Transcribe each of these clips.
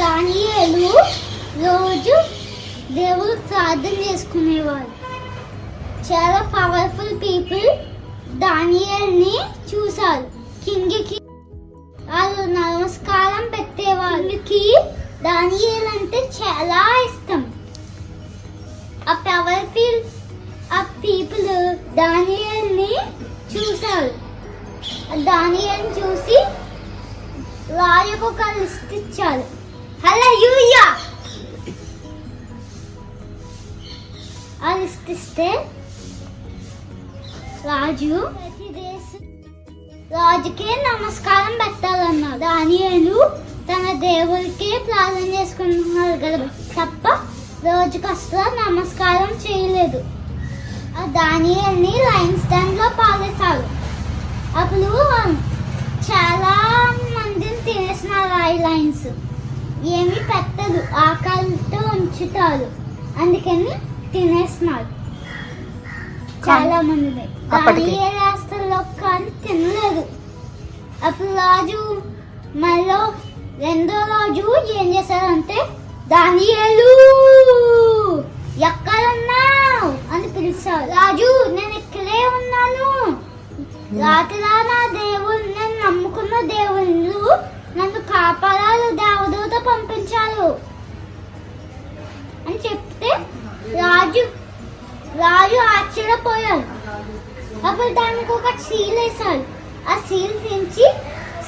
దానియేలు రోజు దేవుడు ప్రార్థన చేసుకునేవాడు. చాలా పవర్ఫుల్ పీపుల్ దానియేలుని చూశారు. కింగ్కి వాళ్ళు నమస్కారం పెట్టేవాళ్ళకి దానియేలు అంటే చాలా ఇష్టం. ఆ పవర్ఫుల్ ఆ పీపుల్ దానియేలుని చూశారు. దానియేలుని చూసి రాజుకు ఒక లిస్ట్ ఇచ్చారు. హల్లెలూయా! ఆ లిస్ట్ ఇస్తే రాజుకే నమస్కారం పెట్టాలన్నారు. దానియేలు తన దేవుడికే ప్రార్థన చేసుకుంటున్నారు కదా తప్ప రోజుకి అసలు నమస్కారం చేయలేదు. ఆ దానియేలుని లైన్స్ స్టాండ్ లో పారేశారు. అప్పుడు చాలా మందిని తినేసినారు. ఆ లైన్స్ ఏమి పెట్టదు, ఆకలితో ఉంచుతారు, అందుకని తినేసినారు చాలా మందిని. దానియేలు అసలు కానీ తినలేదు. అప్పుడు రాజు మళ్ళీ రెండో రోజు ఏం చేశారంటే, దానియేలు ఎక్కడున్నావు అని పిలిచారు. రాజు నేను ఇక్కడే ఉన్నాను, రాత్రిలా నా దేవుడు నేను నమ్ముకున్న దేవుళ్ళు నన్ను కాపాడారు, దేవదూత పంపించారు అని చెప్తే రాజు ఆశ్చర్యపోయాడు. అప్పుడు దానికి ఒక సీల్ వేశారు. ఆ సీల్ తెంచి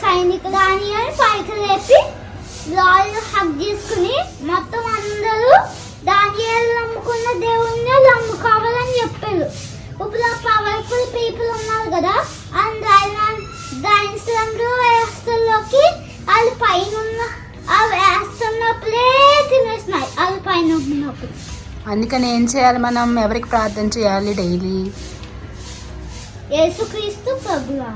సైనికులు దానియేలు పైకి లేపి రాజు హక్ చేసుకుని మొత్తం అందరూ దానియేలు నమ్ముకున్న దేవుణ్ణి నమ్ముకోవాలని చెప్పారు. ఇప్పుడు ఆ పవర్ఫుల్ పీపుల్ ఉన్నారు కదా, వేస్తుల్లోకి వాళ్ళు పైన ఆ వేస్తున్నప్పుడే తినేసినాయి. వాళ్ళు పైన ఉన్నప్పుడు. అందుకని ఏం చేయాలి? మనం ఎవరికి ప్రార్థన చేయాలి డైలీ? యేసుక్రీస్తు ప్రభువు.